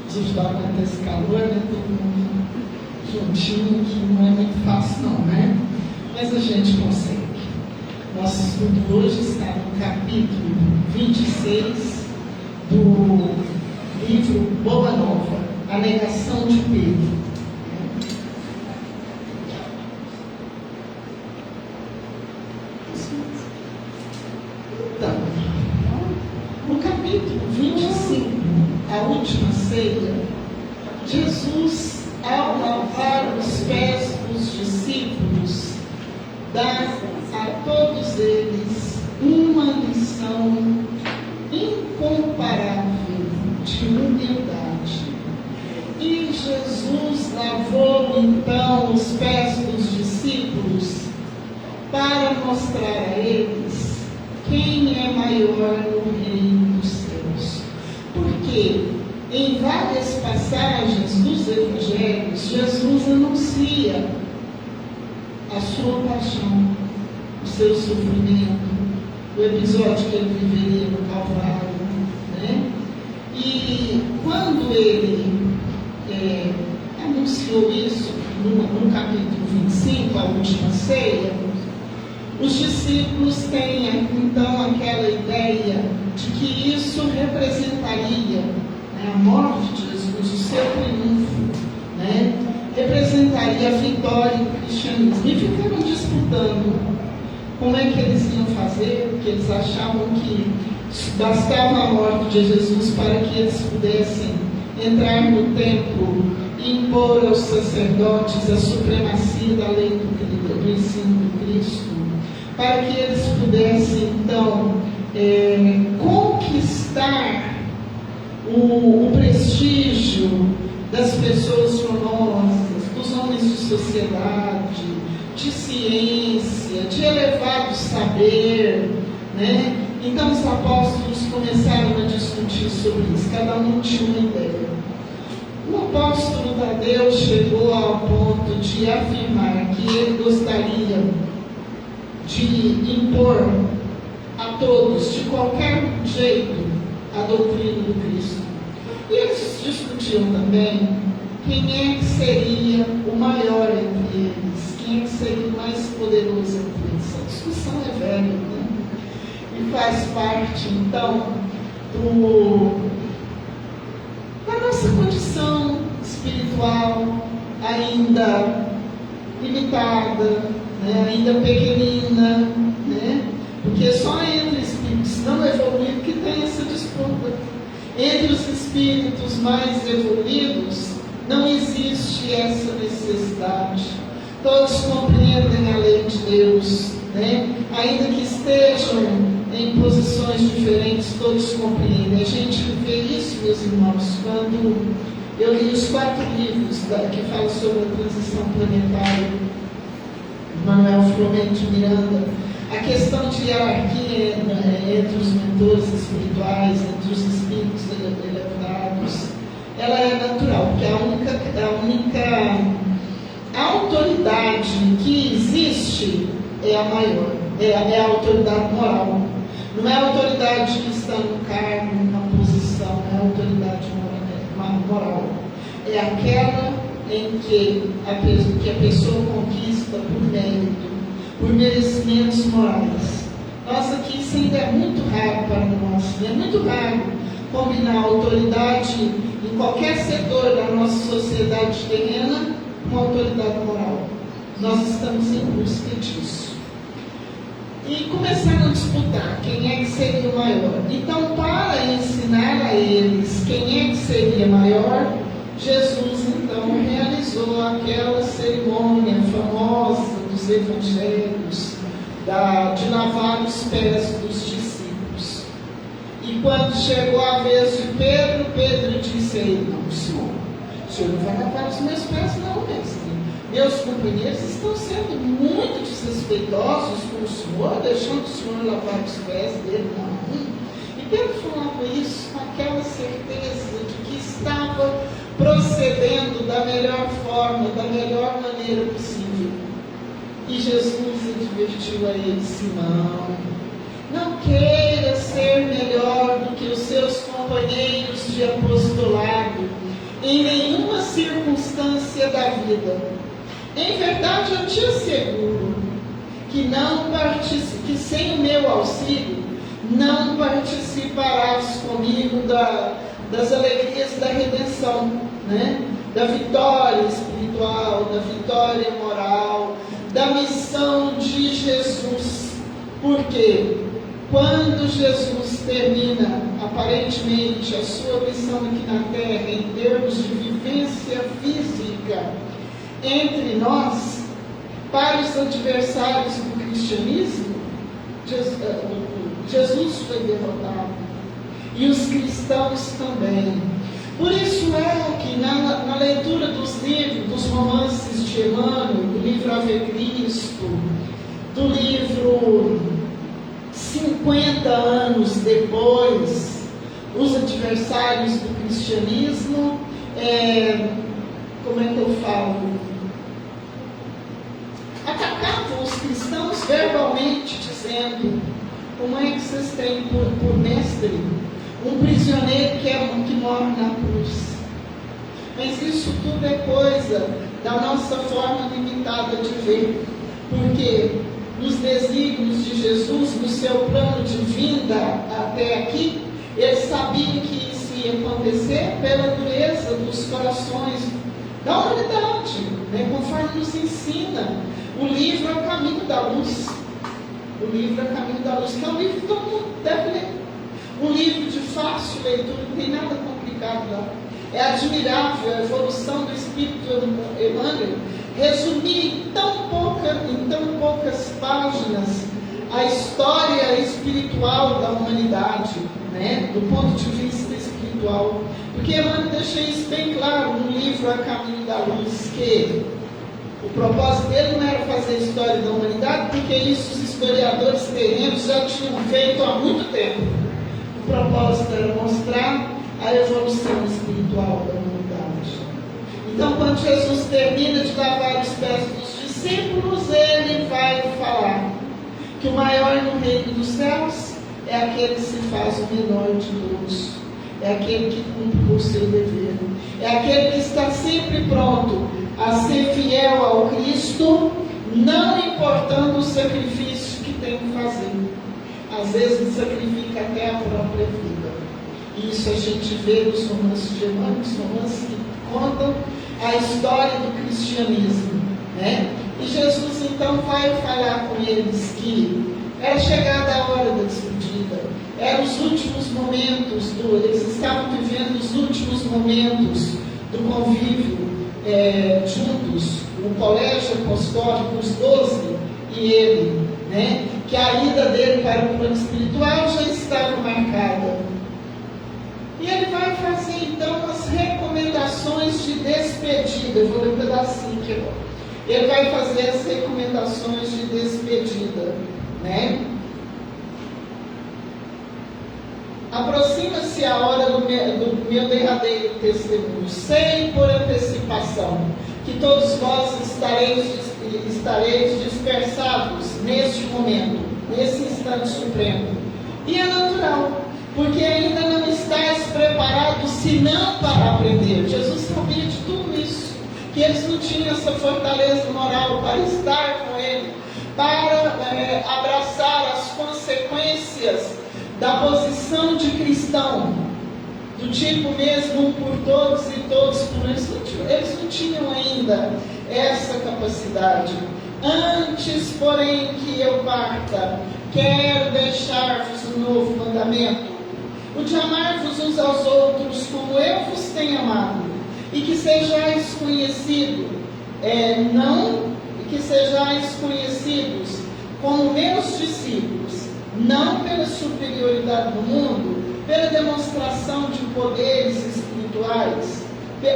ajudar com esse calor, né? Todo mundo juntinho, que não é muito fácil não, né? Mas a gente consegue. Nosso estudo hoje está no capítulo 26 do livro Boa Nova, a negação de Pedro. Então, no capítulo 25, a última ceia, Jesus, ao lavar os pés dos discípulos, dá a todos eles uma lição incomparável de humildade. E Jesus lavou então os pés dos discípulos para mostrar a eles quem é maior no reino dos céus. Porque em várias passagens dos evangelhos, Jesus anuncia a sua paixão, o seu sofrimento, o episódio que ele viveria no Calvário, né? E quando ele anunciou isso no capítulo 25, a última ceia, os discípulos têm então aquela ideia de que isso representaria, né, a morte de Jesus, o seu triunfo, né, representaria a vitória do cristianismo. E ficaram disputando como é que eles iam fazer, porque eles achavam que bastava a morte de Jesus para que eles pudessem entrar no templo e impor aos sacerdotes a supremacia da lei do ensino de Cristo, para que eles pudessem então conquistar o prestígio das pessoas famosas, dos homens de sociedade, de ciência, de elevado saber, né? Então os apóstolos começaram a discutir sobre isso, cada um tinha uma ideia. O apóstolo Tadeu chegou ao ponto de afirmar que ele gostaria de impor a todos, de qualquer jeito, a doutrina do Cristo. E eles discutiam também quem é que seria o maior entre eles, quem é que seria o mais poderoso entre eles. Essa discussão é velha, né? E faz parte, então, da nossa condição espiritual ainda limitada, né? Ainda pequenina, né? Porque só entre espíritos não evoluídos que tem essa disputa. Entre os espíritos mais evoluídos não existe essa necessidade. Todos compreendem a lei de Deus, né? Ainda que estejam em posições diferentes, todos compreendem. A gente vê isso, meus irmãos, quando eu li os 4 livros que falam sobre a transição planetária, Manuel Flamengo de Miranda. A questão de hierarquia entre os mentores espirituais, entre os espíritos elevados, ela é natural, porque a única autoridade que existe é a maior, é a autoridade moral. Não é a autoridade que está no cargo, na posição, é a autoridade moral. É aquela em que a pessoa conquista por mérito, por merecimentos morais. Nós aqui isso ainda é muito raro para nós, é muito raro combinar a autoridade em qualquer setor da nossa sociedade terrena com a autoridade moral. Nós estamos em busca disso. E começaram a disputar quem é que seria o maior. Então, para ensinar a eles quem é que seria maior, Jesus então realizou aquela cerimônia famosa dos evangelhos, de lavar os pés dos discípulos. E quando chegou a vez de Pedro, Pedro disse a ele: não, o senhor não vai lavar os meus pés não, mestre. Meus companheiros estão sendo muito desrespeitosos com o senhor, deixando o senhor lavar os pés dele, não. E Pedro falava isso com aquela certeza de que estava procedendo da melhor forma, da melhor maneira possível. E Jesus advertiu a ele: Simão, não queira ser melhor do que os seus companheiros de apostolado, vida. Em verdade, eu te asseguro que sem o meu auxílio não participarás comigo das alegrias da redenção, né? Da vitória espiritual, da vitória moral, da missão de Jesus. Porque quando Jesus termina aparentemente a sua missão aqui na Terra, em termos de vivência física entre nós, para os adversários do cristianismo, Jesus foi derrotado, e os cristãos também. Por isso é que na leitura dos livros, dos romances de Emmanuel, do livro Ave Cristo, do livro 50 anos depois, os adversários do cristianismo, como é que eu falo? Atacavam os cristãos verbalmente, dizendo: como é que vocês têm por mestre um prisioneiro que morre na cruz? Mas isso tudo é coisa da nossa forma limitada de ver, porque nos desígnios de Jesus, no seu plano de vinda até aqui, ele sabia que isso ia acontecer pela dureza dos corações da humanidade, né? Conforme nos ensina o livro É o Caminho da Luz. O livro É o Caminho da Luz, que é um livro que todo mundo deve ler. Um livro de fácil leitura, não tem nada complicado lá. É admirável a evolução do Espírito Emmanuel resumir em tão poucas páginas a história espiritual da humanidade, né? Do ponto de vista espiritual. Porque Emmanuel deixa isso bem claro no livro A Caminho da Luz, que o propósito dele não era fazer a história da humanidade, porque isso os historiadores terrenos já tinham feito há muito tempo. O propósito era mostrar a evolução espiritual da humanidade. Então, quando Jesus termina de lavar os pés dos discípulos, ele vai falar que o maior no reino dos céus é aquele que se faz o menor de todos, é aquele que cumpre o seu dever, é aquele que está sempre pronto a ser fiel ao Cristo, não importando o sacrifício que tem que fazer. Às vezes sacrifica até a própria vida. Isso a gente vê nos romances de Emmanuel, os romances que contam a história do cristianismo, né? E Jesus então vai falar com eles que era chegada a hora da despedida, eram os últimos momentos, eles estavam vivendo os últimos momentos do convívio juntos, o colégio apostólico, os 12 e ele, né? Que a ida dele para o plano espiritual já estava marcada. E ele vai fazer então as recomendações de despedida. Eu vou ler um pedacinho aqui agora. Ele vai fazer as recomendações de despedida, né? Aproxima-se a hora do meu derradeiro testemunho. Sei por antecipação que todos vós estareis dispersados neste momento, nesse instante supremo. E é natural, porque ainda não estáis preparados senão para aprender. Jesus sabia de tudo isso, que eles não tinham essa fortaleza moral para estar com ele, para abraçar as consequências da posição de cristão, do tipo mesmo um por todos e todos por um. Eles não tinham ainda essa capacidade. Antes, porém, que eu parta, quero deixar-vos um novo mandamento, o de amar-vos uns aos outros como eu vos tenho amado, e que sejais conhecidos, que sejais conhecidos como meus discípulos, não pela superioridade do mundo, pela demonstração de poderes espirituais,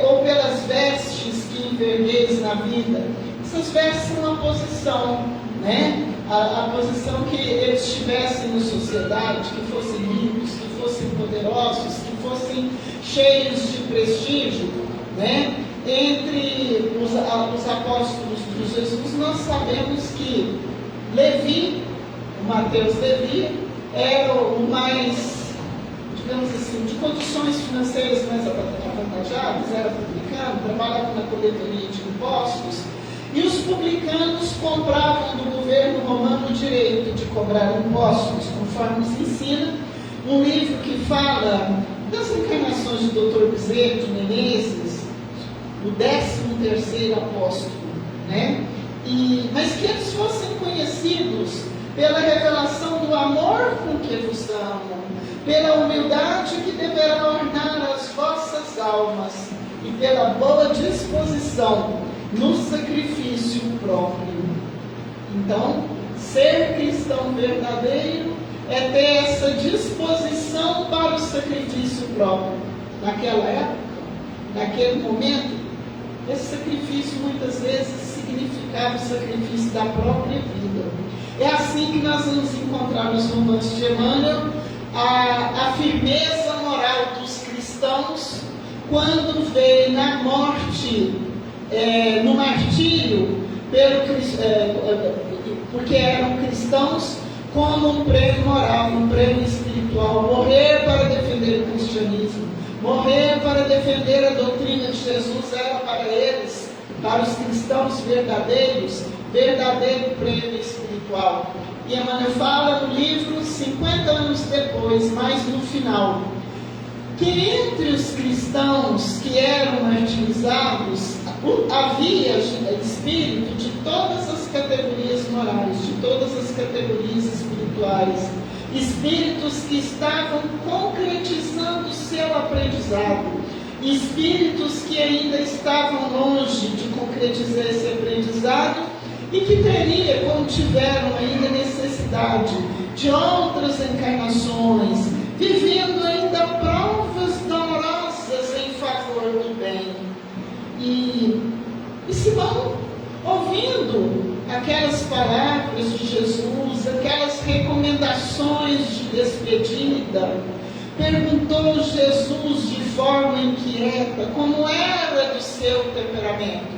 ou pelas vestes que envergueis na vida. Essas vestes são a posição, né? A posição que eles tivessem na sociedade, que fossem ricos, que fossem poderosos, que fossem cheios de prestígio, né? Entre os apóstolos de Jesus, nós sabemos que Levi, o Mateus Levi, era o mais, digamos assim, de condições financeiras mais avantajadas, era publicano, trabalhava na coletoria de impostos, e os publicanos compravam do governo romano o direito de cobrar impostos, conforme nos ensina um livro que fala das encarnações de Dr. Bezerra de Menezes, o 13º apóstolo, né? Mas que eles fossem conhecidos pela revelação do amor com que vos amo, pela humildade que deverá ornar as vossas almas e pela boa disposição no sacrifício próprio. Então, ser cristão verdadeiro é ter essa disposição para o sacrifício próprio. Naquela época, naquele momento, esse sacrifício muitas vezes significava o sacrifício da própria vida. É assim que nós vamos encontrar nos romances de Emmanuel a firmeza moral dos cristãos quando vê na morte, no martírio, porque eram cristãos, como um prêmio moral, um prêmio espiritual. Morrer para defender o cristianismo, morrer para defender a doutrina de Jesus era para eles, para os cristãos verdadeiros, verdadeiro prêmio espiritual. E Emmanuel fala no livro, 50 anos depois, mais no final, que entre os cristãos que eram martirizados havia espírito de todas as categorias morais, de todas as categorias espirituais, espíritos que estavam concretizando o seu aprendizado, espíritos que ainda estavam longe de concretizar esse aprendizado e que como tiveram ainda necessidade de outras encarnações, vivendo ainda provas dolorosas em favor do bem. E Simão, ouvindo aquelas palavras de Jesus, aquelas recomendações de despedida, perguntou Jesus de forma inquieta como era do seu temperamento: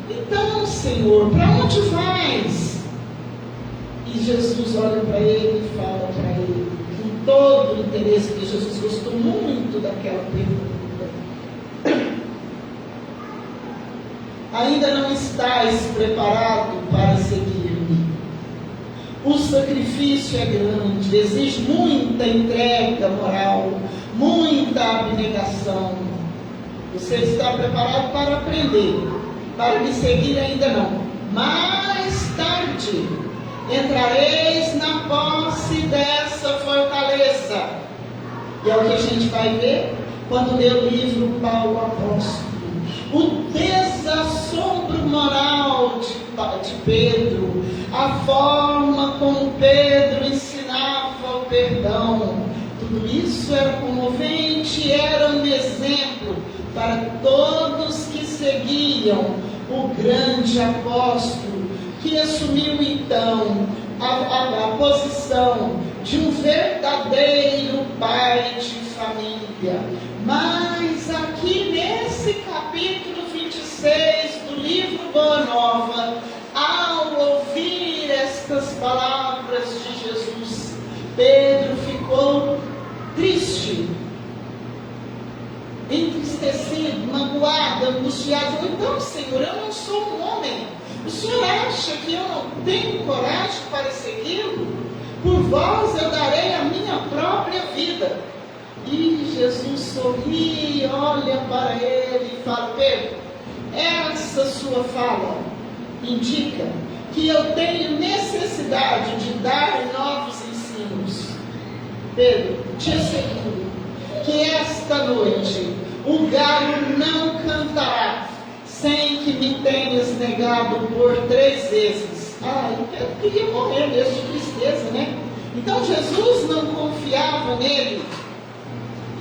então, Senhor, para onde vais? E Jesus olha para ele e fala para ele, com todo o interesse, porque Jesus gostou muito daquela pergunta: ainda não estás preparado para seguir-me? O sacrifício é grande, exige muita entrega moral, muita abnegação. Você está preparado para aprender, para me seguir ainda não. Mais tarde entrareis na posse dessa fortaleza. E é o que a gente vai ver quando lê o livro Paulo Apóstolo. O desassombro moral de Pedro, a forma como Pedro ensinava o perdão, tudo isso era comovente, era um exemplo para todos que seguiam o grande apóstolo, que assumiu então a posição de um verdadeiro pai de família. Mas aqui nesse capítulo 26 do livro Boa Nova, ao ouvir estas palavras de Jesus, Pedro ficou triste, entristecido, magoado, angustiado. Então, Senhor, eu não sou um homem. O Senhor acha que eu não tenho coragem para segui-lo? Por vós eu darei a minha própria vida. E Jesus sorri, olha para ele e fala: Pedro, essa sua fala indica que eu tenho necessidade de dar novos ensinos. Pedro, te asseguro que esta noite o galo não cantará sem que me tenhas negado por 3 vezes. Eu queria morrer mesmo de tristeza, né? Então Jesus não confiava nele.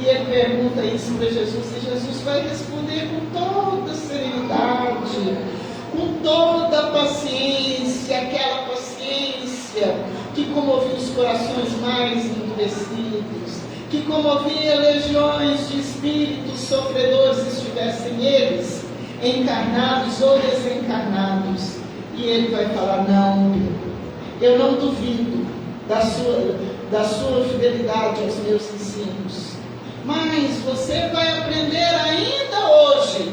E ele pergunta isso para Jesus, e Jesus vai responder com toda serenidade, com toda paciência, aquela paciência que comovia os corações mais endurecidos, que comovia legiões de espíritos sofredores, estivessem eles encarnados ou desencarnados. E ele vai falar: não, Pedro, eu não duvido da sua fidelidade aos meus ensinos. você vai aprender ainda hoje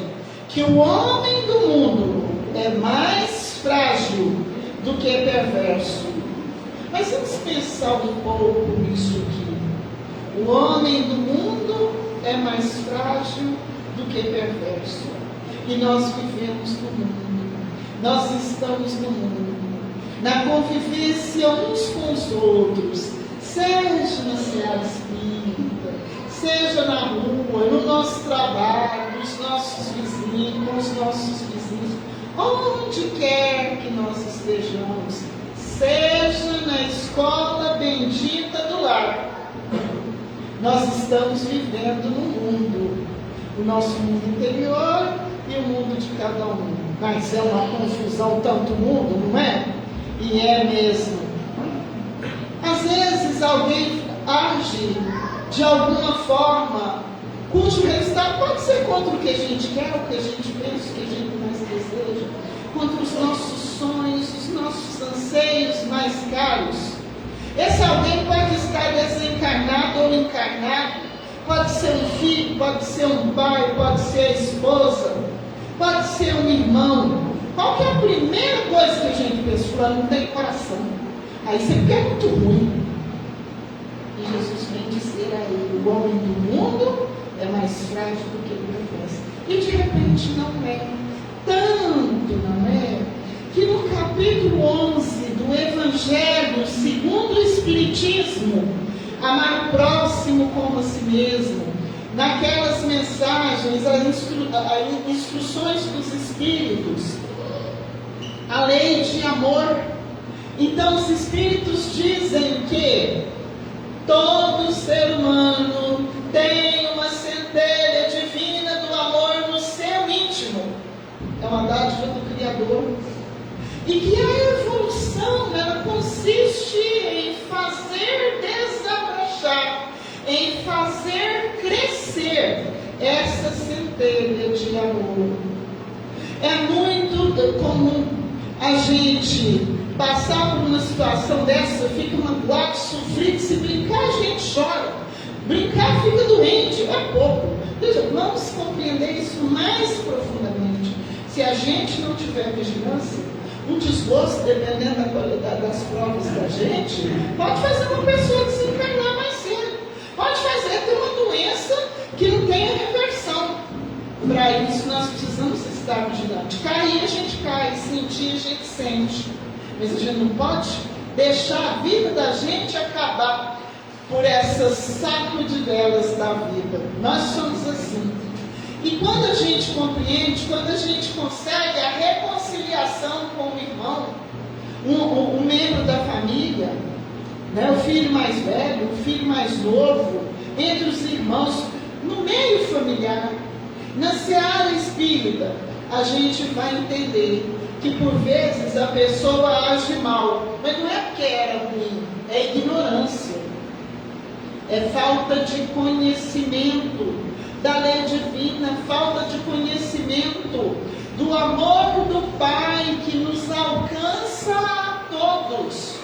que o homem do mundo é mais frágil do que perverso. Mas vamos pensar um pouco nisso aqui. O homem do mundo é mais frágil do que perverso. E nós vivemos no mundo. Nós estamos no mundo. Na convivência uns com os outros. Seja na seara espírita, seja na rua, no nosso trabalho, nos nossos vizinhos, com os nossos vizinhos. Onde quer que nós estejamos. Seja na escola bendita do lar. Nós estamos vivendo no mundo. O nosso mundo interior e o mundo de cada um. Mas é uma confusão tanto mundo, não é? E é mesmo. Às vezes alguém age de alguma forma cujo resultado pode ser contra o que a gente quer, o que a gente pensa, o que a gente mais deseja, contra os nossos sonhos, os nossos anseios mais caros. Esse alguém pode estar desencarnado ou encarnado, pode ser um filho, pode ser um pai, pode ser a esposa, pode ser um irmão. Qual que é a primeira coisa que a gente pensa? Fulano não tem coração. Aí você fica muito ruim. E Jesus vem dizer a ele: o homem do mundo é mais frágil do que ele pensa. E de repente não é. Tanto não é, que no capítulo 11 do Evangelho segundo o Espiritismo, amar o próximo como a si mesmo, naquelas mensagens, as instruções dos Espíritos, a lei de amor. Então os Espíritos dizem que todo ser humano tem uma centelha divina do amor no seu íntimo. É uma dádiva do Criador. E que a evolução, ela consiste em fazer desabrochar, em fazer crescer essa centelha de amor. É muito comum a gente passar por uma situação dessa, fica magoado, sofrido. Se brincar, a gente chora. Brincar fica doente, é pouco. Veja, vamos compreender isso mais profundamente. Se a gente não tiver vigilância, um desgosto, dependendo da qualidade das provas da gente, pode fazer uma pessoa desencarnar mais cedo. Pode fazer ter uma doença que não tenha reversão. Para isso, nós precisamos estar vigilantes. Cair, a gente cai. Sentir, a gente sente. Mas a gente não pode deixar a vida da gente acabar por essas sacudidelas da vida. Nós somos assim. E quando a gente compreende, quando a gente consegue a reconciliação com o irmão, um membro da família, né, o filho mais velho, o filho mais novo, entre os irmãos, no meio familiar, na seara espírita, a gente vai entender que por vezes a pessoa age mal, mas não é porque era ruim, é ignorância, é falta de conhecimento da lei divina, falta de conhecimento do amor do Pai que nos alcança a todos.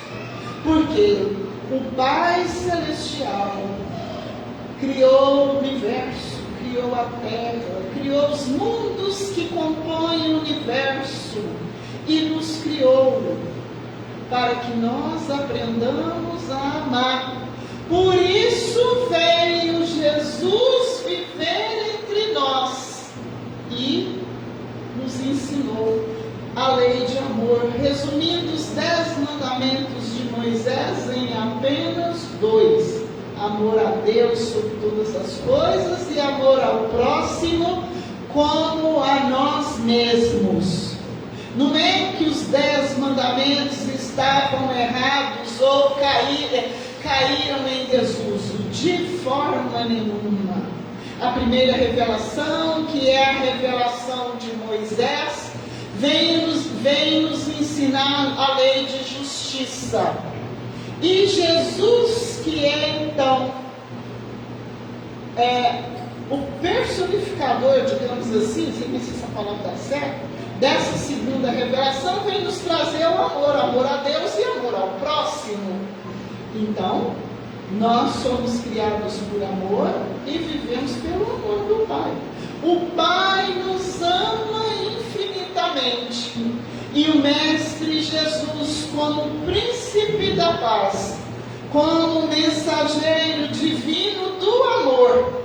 Porque o Pai Celestial criou o universo, criou a terra, criou os mundos que compõem o universo e nos criou para que nós aprendamos a amar. Por isso veio Jesus viver entre nós e nos ensinou a lei de amor, resumindo os 10 mandamentos de Moisés em apenas 2: amor a Deus sobre todas as coisas e amor ao próximo como a nós mesmos. Não é que os 10 mandamentos estavam errados ou caíram em desuso, de forma nenhuma. A primeira revelação, que é a revelação de Moisés, vem nos ensinar a lei de justiça. E Jesus, que é então o personificador, digamos assim, sem ver se essa palavra está certa, dessa segunda revelação, vem nos trazer o amor a Deus e amor ao próximo. Então, nós somos criados por amor e vivemos pelo O Pai nos ama infinitamente. E o Mestre Jesus, como príncipe da paz, como mensageiro divino do amor,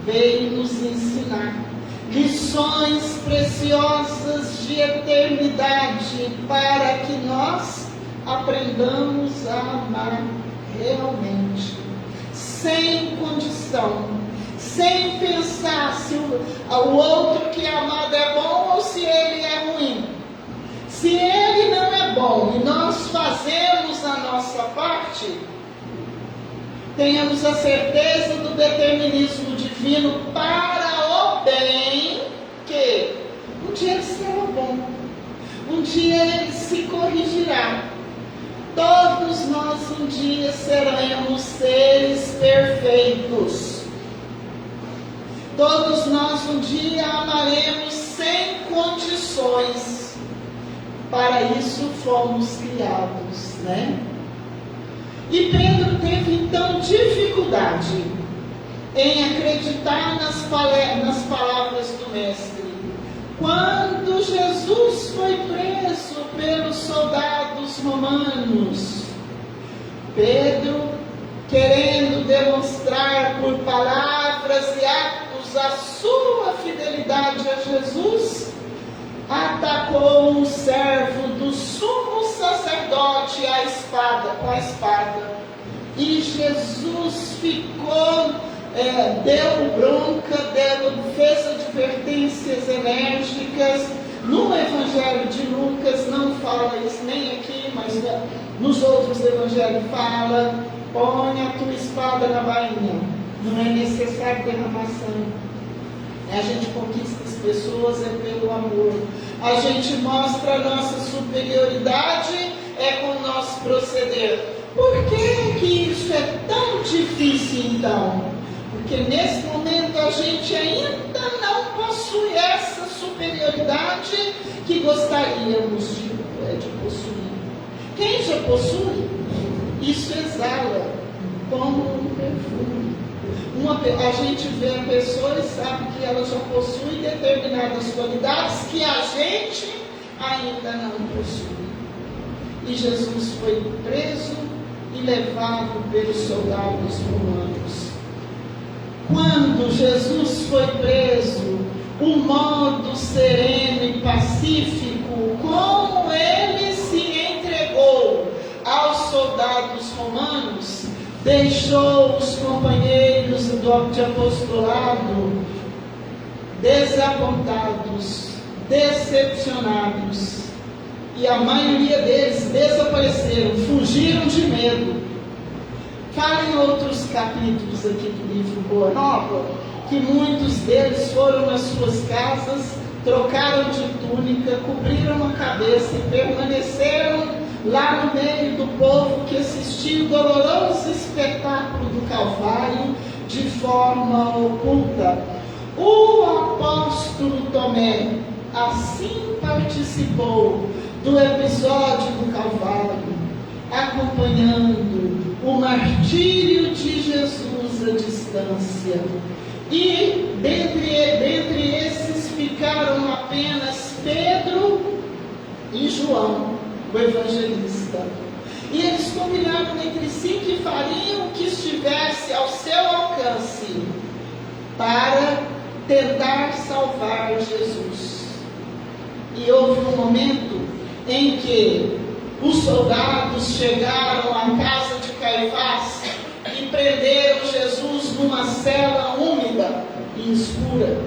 veio nos ensinar lições preciosas de eternidade para que nós aprendamos a amar realmente, sem condição, sem pensar se o outro que é amado é bom ou se ele é ruim. Se ele não é bom e nós fazemos a nossa parte, tenhamos a certeza do determinismo divino para o bem, que um dia ele será bom, um dia ele se corrigirá. Todos nós um dia seremos seres perfeitos. Todos nós um dia amaremos sem condições. Para isso fomos criados, né? E Pedro teve então dificuldade em acreditar nas palavras do Mestre. Quando Jesus foi preso pelos soldados romanos, Pedro, querendo demonstrar por palavras e atos a sua fidelidade a Jesus, atacou um servo do sumo sacerdote com a espada. E Jesus ficou, deu bronca, fez advertências enérgicas. No Evangelho de Lucas não fala isso nem aqui, mas nos outros evangelhos fala: põe a tua espada na bainha, não é necessário derramar sangue. A gente conquista as pessoas pelo amor. A gente mostra a nossa superioridade com o nosso proceder. Por que isso é tão difícil então? Porque nesse momento a gente ainda não possui essa superioridade que gostaríamos de possuir. Quem já possui, isso exala como um perfume. A gente vê a pessoa e sabe que ela já possui determinadas qualidades que a gente ainda não possui. E Jesus foi preso e levado pelos soldados romanos. Quando Jesus foi preso, o modo sereno e pacífico como ele se entregou aos soldados romanos, deixou os companheiros de apostolado desapontados, decepcionados, e a maioria deles desapareceram, fugiram de medo. Fala em outros capítulos aqui do livro Boa Nova, que muitos deles foram nas suas casas, trocaram de túnica, cobriram a cabeça e permaneceram lá no meio do povo que assistiu o doloroso espetáculo do Calvário de forma oculta. O apóstolo Tomé assim participou do episódio do Calvário, acompanhando o martírio de Jesus à distância. E dentre esses ficaram apenas Pedro e João, o evangelista. E eles combinaram entre si que fariam o que estivesse ao seu alcance para tentar salvar Jesus. E houve um momento em que os soldados chegaram à casa de Caifás e prenderam Jesus numa cela úmida e escura,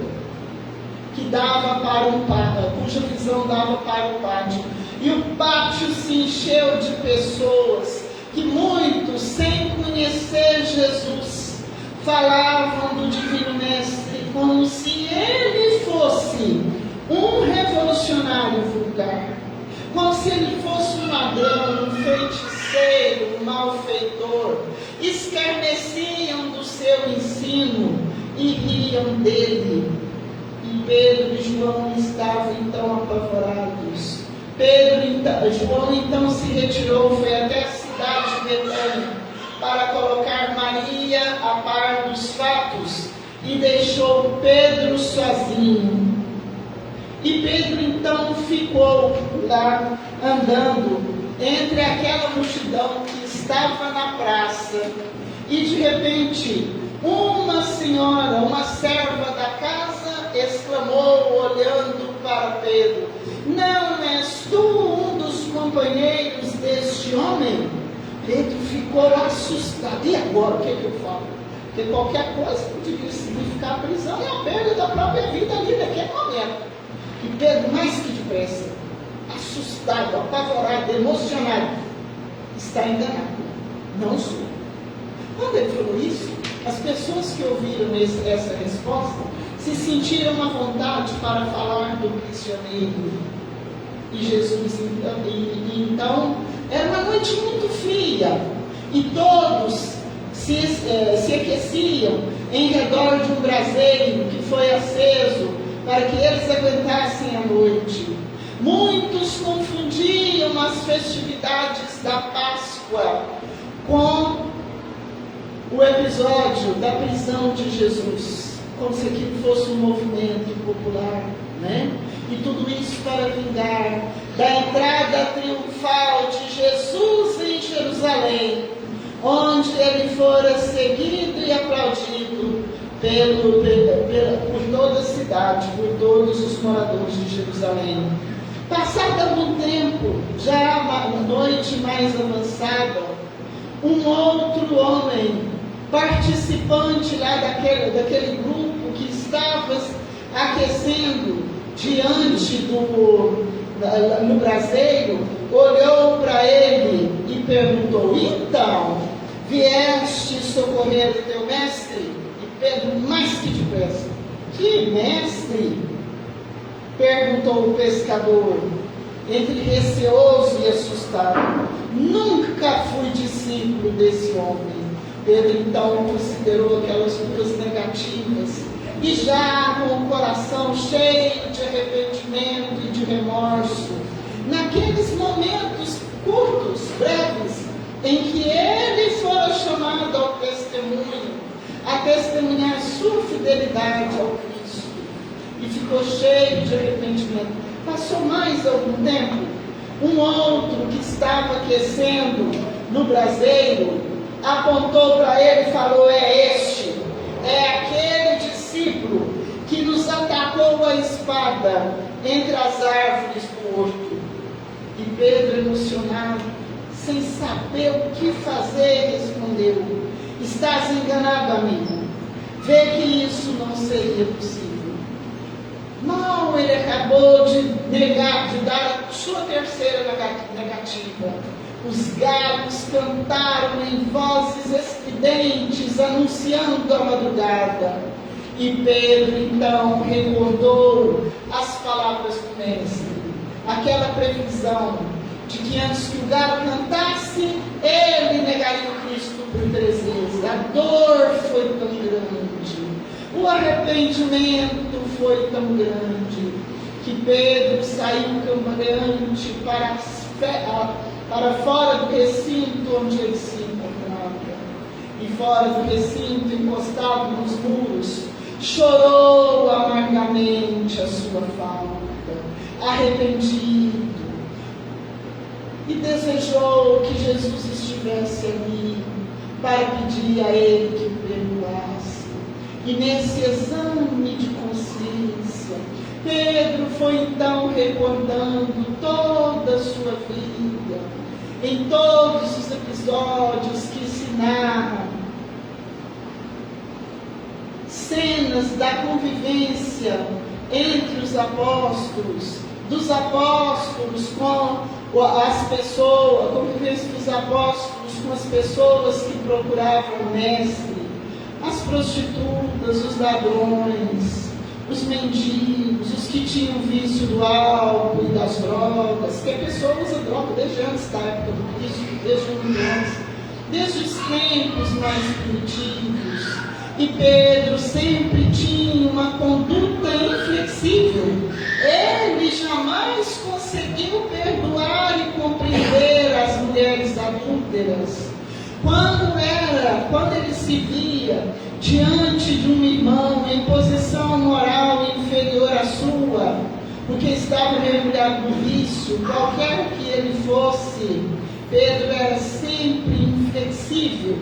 que dava para cuja visão dava para o pátio. E o pátio se encheu de pessoas que muitos, sem conhecer Jesus, falavam do Divino Mestre como se ele fosse um revolucionário vulgar, como se ele fosse um ladrão, um feiticeiro, um malfeitor. Escarneciam do seu ensino e riam dele. E Pedro e João estavam então apavorados. João então se retirou, foi até a cidade de Betânia para colocar Maria a par dos fatos e deixou Pedro sozinho. E Pedro então ficou lá andando entre aquela multidão que estava na praça. E de repente, uma senhora, uma serva da casa, exclamou olhando para Pedro: não és tu um dos companheiros deste homem? Pedro ficou assustado. E agora, o que eu falo? Porque qualquer coisa poderia significar a prisão e a perda da própria vida ali naquele momento. E Pedro, mais que depressa, assustado, apavorado, emocionado, está enganado. Não sou. Quando ele falou isso, as pessoas que ouviram essa resposta se sentiram à vontade para falar do prisioneiro. E Jesus, então, era uma noite muito fria, e todos se aqueciam em redor de um braseiro que foi aceso para que eles aguentassem a noite. Muitos confundiam as festividades da Páscoa com o episódio da prisão de Jesus, como se aquilo fosse um movimento popular, né? E tudo isso para vingar da entrada triunfal de Jesus em Jerusalém, onde ele fora seguido e aplaudido por toda a cidade, por todos os moradores de Jerusalém. Passado algum tempo, já uma noite mais avançada, um outro homem, participante lá daquele grupo que estava aquecendo diante no braseiro, olhou para ele e perguntou: então, vieste socorrer o teu mestre? E Pedro, mais que depressa: que mestre? Perguntou o pescador, entre receoso e assustado: nunca fui discípulo desse homem. Pedro então considerou aquelas duas negativas, e já com o coração cheio de arrependimento e de remorso, naqueles momentos curtos, breves, em que ele fora chamado ao testemunho, a testemunhar sua fidelidade ao Cristo, e ficou cheio de arrependimento. Passou mais algum tempo, um outro que estava aquecendo no braseiro apontou para ele e falou: é este, é aquele discípulo que nos atacou a espada entre as árvores do horto. E Pedro, emocionado, sem saber o que fazer, respondeu: estás enganado, amigo, vê que isso não seria possível. Mal ele acabou de dar a sua terceira negativa, os galos cantaram em vozes estridentes, anunciando a madrugada. E Pedro então recordou as palavras do mestre, aquela previsão de que antes que o galo cantasse, ele negaria o Cristo por 3 vezes. A dor foi tão grande, o arrependimento foi tão grande, que Pedro saiu cambaleante para fora do recinto onde ele se encontrava. E fora do recinto, encostado nos muros, chorou amargamente a sua falta, arrependido, e desejou que Jesus estivesse ali para pedir a ele que o perdoasse. E nesse exame de consciência, Pedro foi então recordando toda a sua vida, em todos os episódios que se narram, cenas da convivência entre os apóstolos, dos apóstolos com as pessoas, a convivência dos apóstolos com as pessoas que procuravam o mestre, as prostitutas, os ladrões, os mendigos, os que tinham vício do álcool e das drogas, que a pessoa usa droga desde antes da época do Cristo, desde muito antes, desde os tempos mais primitivos. E Pedro sempre tinha uma conduta inflexível. Ele jamais conseguiu perdoar e compreender as mulheres adúlteras. Quando ele se via diante de um irmão estava mergulhado no vício, qualquer que ele fosse, Pedro era sempre inflexível,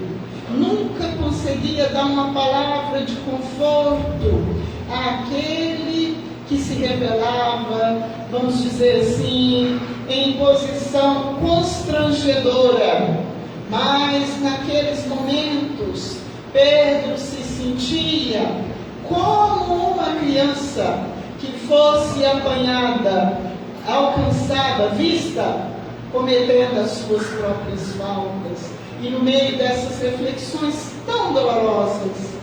nunca conseguia dar uma palavra de conforto àquele que se revelava, vamos dizer assim, em posição constrangedora. Mas naqueles momentos, Pedro se sentia como uma criança que fosse apanhada, alcançada, vista, cometendo as suas próprias faltas. E no meio dessas reflexões tão dolorosas,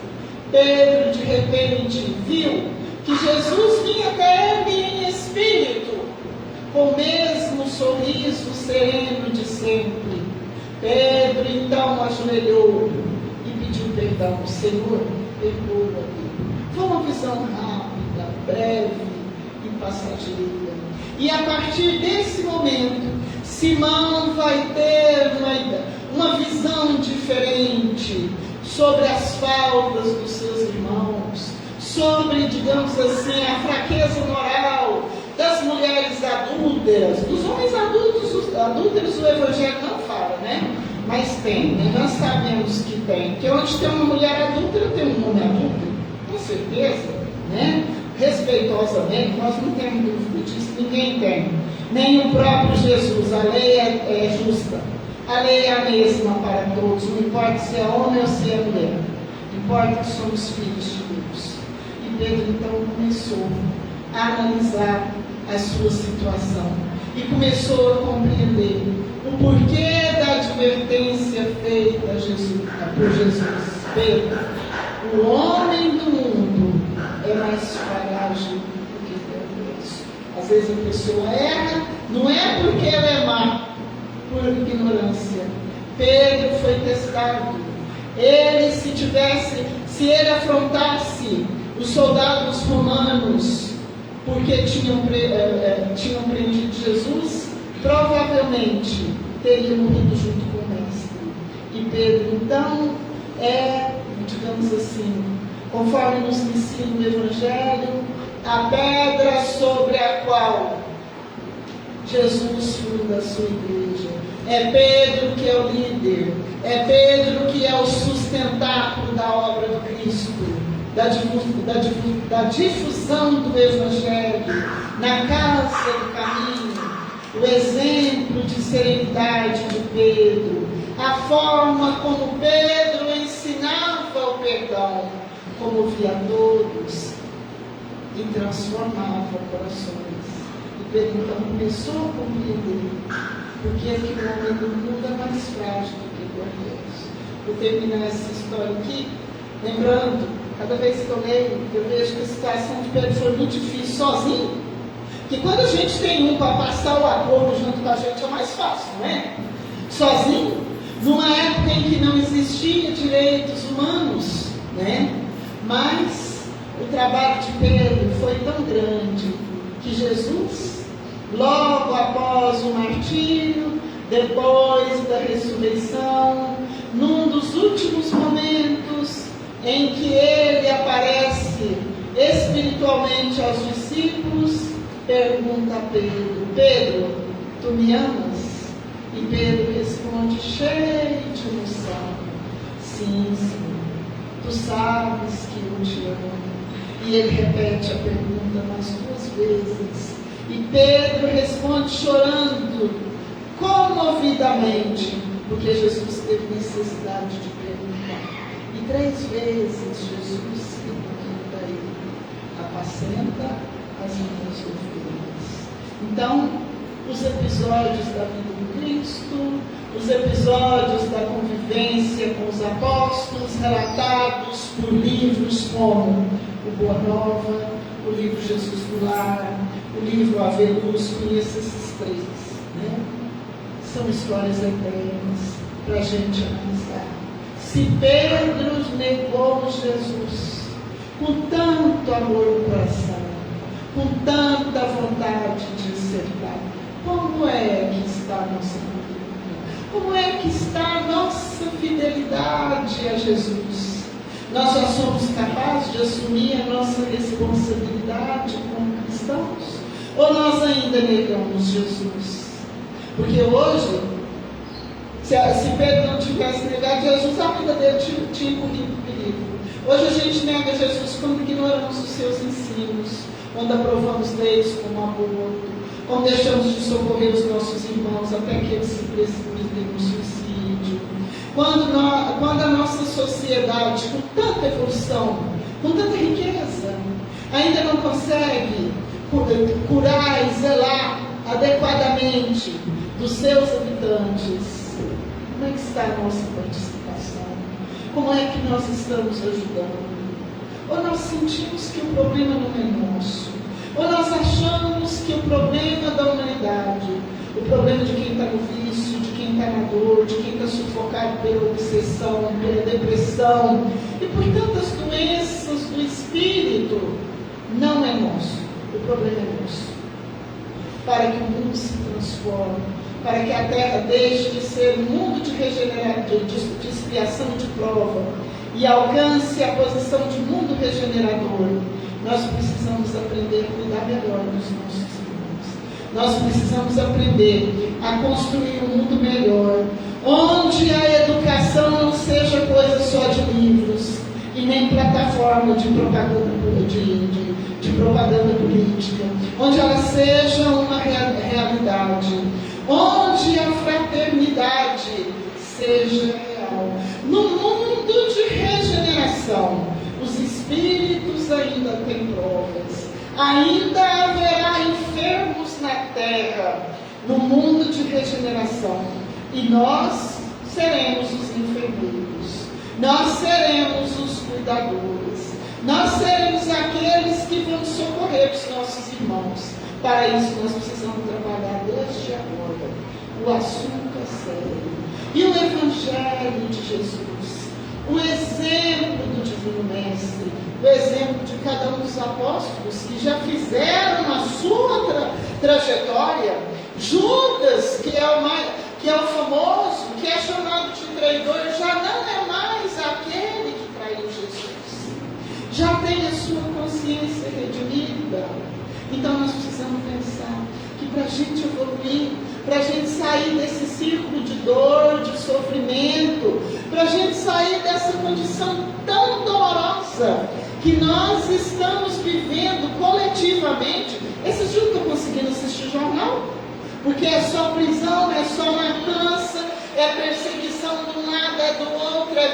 Pedro de repente viu que Jesus vinha até ele em espírito, com o mesmo sorriso sereno de sempre. Pedro então ajoelhou e pediu perdão. Senhor, perdoa-me. Foi uma visão rápida, breve e passageira. E a partir desse momento, Simão vai ter uma visão diferente sobre as faltas dos seus irmãos, sobre, digamos assim, a fraqueza moral das mulheres adúlteras, dos homens adultos. Os adúlteros o Evangelho não fala, né? Mas tem, né? Nós sabemos que tem. Porque onde tem uma mulher adúltera, tem um homem adúltero, com certeza, né? Respeitosamente, nós não temos dúvida disso, ninguém tem. Nem o próprio Jesus. A lei é justa. A lei é a mesma para todos, não importa se é homem ou se é mulher. Importa que somos filhos de Deus. E Pedro então começou a analisar a sua situação e começou a compreender o porquê da advertência feita por Jesus. Pedro, o homem do mundo é mais frágil do que Deus. Às vezes a pessoa erra, não é porque ela é má, por ignorância. Pedro foi testado. Ele, se ele afrontasse os soldados romanos, porque tinham prendido Jesus, provavelmente teria morrido junto com o mestre. E Pedro, então, digamos assim, conforme nos ensina o Evangelho, a pedra sobre a qual Jesus funda a sua igreja. É Pedro que é o líder, é Pedro que é o sustentáculo da obra do Cristo, da difusão do Evangelho na casa do caminho, o exemplo de serenidade de Pedro, a forma como Pedro ensinava o perdão, comovia a todos e transformava corações. E Pedro então começou a compreender porque é que o homem do mundo é mais frágil do que Deus. Vou terminar essa história aqui, lembrando, cada vez que eu leio, eu vejo que a situação de Pedro foi muito difícil sozinho. Porque quando a gente tem um para passar o acordo junto com a gente é mais fácil, não é? Sozinho, numa época em que não existia direitos humanos, né? Mas o trabalho de Pedro foi tão grande que Jesus, logo após o martírio, depois da ressurreição, num dos últimos momentos em que ele aparece espiritualmente aos discípulos, pergunta a Pedro: Pedro, tu me amas? E Pedro responde cheio de emoção: sim, Senhor, tu sabes que eu te amo. E ele repete a pergunta mais 2 vezes. E Pedro responde chorando, comovidamente, porque Jesus teve necessidade de perguntar. E 3 vezes Jesus pergunta a ele: apacenta as minhas ovelhas. Então, os episódios da vida de Cristo, os episódios da convivência com os apóstolos, relatados por livros como o Boa Nova, o livro Jesus do Lar, o livro Ave Luz, conheço esses 3, né? São histórias eternas para a gente analisar. Se Pedro negou Jesus com tanto amor no coração, com tanta vontade de acertar, como é que está a nossa vida? Como é que está a nossa fidelidade a Jesus? Nós já somos capazes de assumir a nossa responsabilidade como cristãos? Ou nós ainda negamos Jesus? Porque hoje, se Pedro não tivesse negado Jesus, a vida dele tinha corrido perigo. Hoje a gente nega Jesus quando ignoramos os seus ensinos, quando aprovamos leis como aborto, quando deixamos de socorrer os nossos irmãos até que eles se precipitem no suicídio. Quando a nossa sociedade, com tanta evolução, com tanta riqueza, ainda não consegue curar e zelar adequadamente dos seus habitantes, como é que está a nossa participação? Como é que nós estamos ajudando? Ou nós sentimos que o problema não é nosso? Ou nós achamos que o problema da humanidade, o problema de quem está no vício, de quem está na dor, de quem está sufocado pela obsessão, pela depressão e por tantas doenças do espírito, não é nosso. O problema é nosso. Para que o mundo se transforme, para que a terra deixe de ser um mundo de expiação e de prova e alcance a posição de mundo regenerador, nós precisamos aprender a cuidar melhor dos nossos irmãos. Nós precisamos aprender a construir um mundo melhor, onde a educação não seja coisa só de livros e nem plataforma de propaganda política, onde ela seja uma realidade, onde a fraternidade seja real. No mundo de regeneração, os espíritos ainda têm provas, ainda haverá enfermos na terra, no mundo de regeneração, e nós seremos os enfermeiros, nós seremos os cuidadores, nós seremos aqueles que vão socorrer os nossos irmãos. Para isso nós precisamos trabalhar desde agora o assunto é sério, e o Evangelho de Jesus, o exemplo do Divino Mestre, o exemplo de cada um dos apóstolos que já fizeram a sua trajetória. Judas, que é o famoso, que é chamado de traidor, já não é mais aquele que traiu Jesus, já tem a sua consciência redimida. Então nós precisamos pensar que para a gente evoluir, para a gente sair desse círculo de dor, de sofrimento, para a gente sair dessa condição tão dolorosa que nós estamos vivendo coletivamente. Esses dias eu estou conseguindo assistir jornal, porque é só prisão, é só matança, é perseguição de um lado, é do outro, é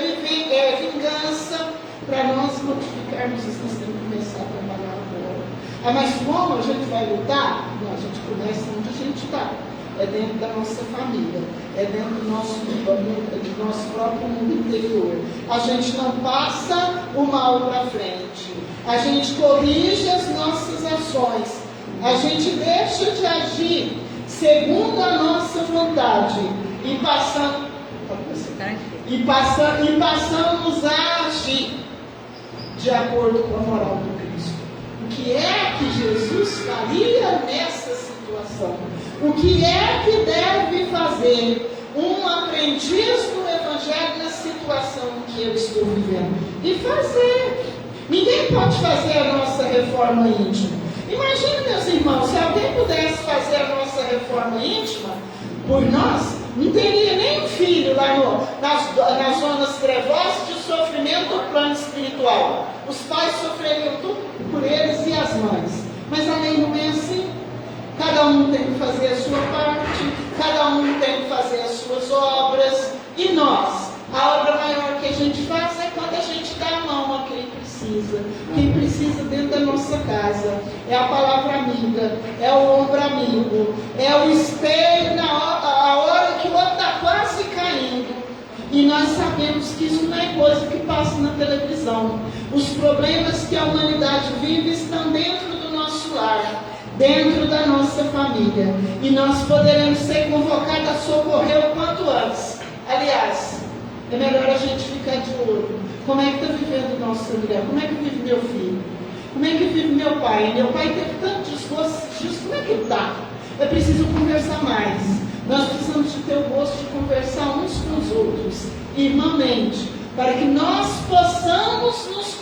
vingança. Para nós modificarmos isso, nós temos que começar a trabalhar agora. Ah, mas como a gente vai lutar? Não, a gente começa onde a gente está. É dentro da nossa família, é dentro do nosso próprio mundo interior. A gente não passa o mal para frente, a gente corrige as nossas ações, a gente deixa de agir segundo a nossa vontade e passamos a agir de acordo com a moral do Cristo. O que é que Jesus faria nessa situação? O que é que deve fazer um aprendiz do Evangelho na situação que eu estou vivendo? E fazer. Ninguém pode fazer a nossa reforma íntima. Imagina, meus irmãos, se alguém pudesse fazer a nossa reforma íntima por nós, não teria nem um filho lá nas zonas trevosas de sofrimento do plano espiritual. Os pais sofreriam tudo por eles e as mães. Mas a lei não é assim. Cada um tem que fazer a sua parte, cada um tem que fazer as suas obras. E nós, a obra maior que a gente faz é quando a gente dá a mão a quem precisa. Quem precisa dentro da nossa casa. É a palavra amiga, é o ombro amigo, é o espelho a hora que o outro está quase caindo. E nós sabemos que isso não é coisa que passa na televisão. Os problemas que a humanidade vive estão dentro do nosso lar, dentro da nossa família, e nós poderemos ser convocados a socorrer o quanto antes. Aliás, é melhor a gente ficar de olho. Como é que está vivendo o nosso familiar? Como é que vive meu filho? Como é que vive meu pai? Meu pai teve tanto desgosto disso, como é que está? É preciso conversar mais. Nós precisamos de ter o gosto de conversar uns com os outros, irmãmente, para que nós possamos nos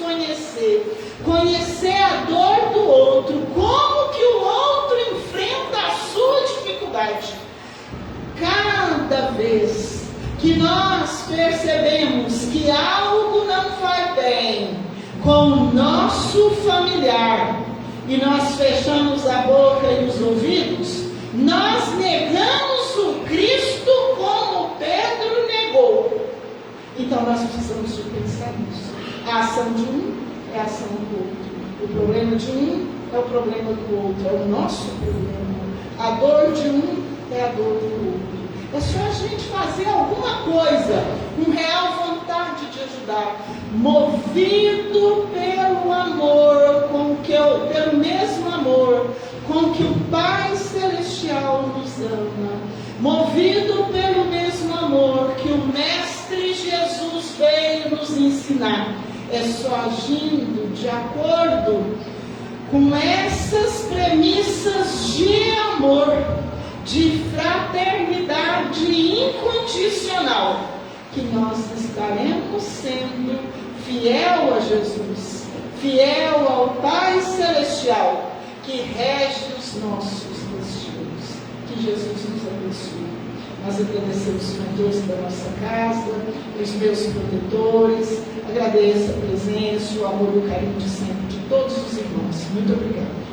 conhecer a dor do outro, como que o outro nós percebemos que algo não vai bem com o nosso familiar e nós fechamos a boca e os ouvidos, nós negamos o Cristo como Pedro negou. Então nós precisamos de pensar nisso. A ação de um é a ação do outro. O problema de um é o problema do outro, é o nosso problema. A dor de um é a dor do outro. É só a gente fazer alguma coisa, com real vontade de ajudar, movido pelo amor, pelo mesmo amor com que o Pai Celestial nos ama, movido pelo mesmo amor que o Mestre Jesus veio nos ensinar. É só agindo de acordo com essas premissas de amor, de fraternidade incondicional, que nós estaremos sendo fiel a Jesus, fiel ao Pai Celestial, que rege os nossos destinos. Que Jesus nos abençoe. Nós agradecemos os mentores da nossa casa, os meus protetores, agradeço a presença, o amor e o carinho de sempre de todos os irmãos. Muito obrigada.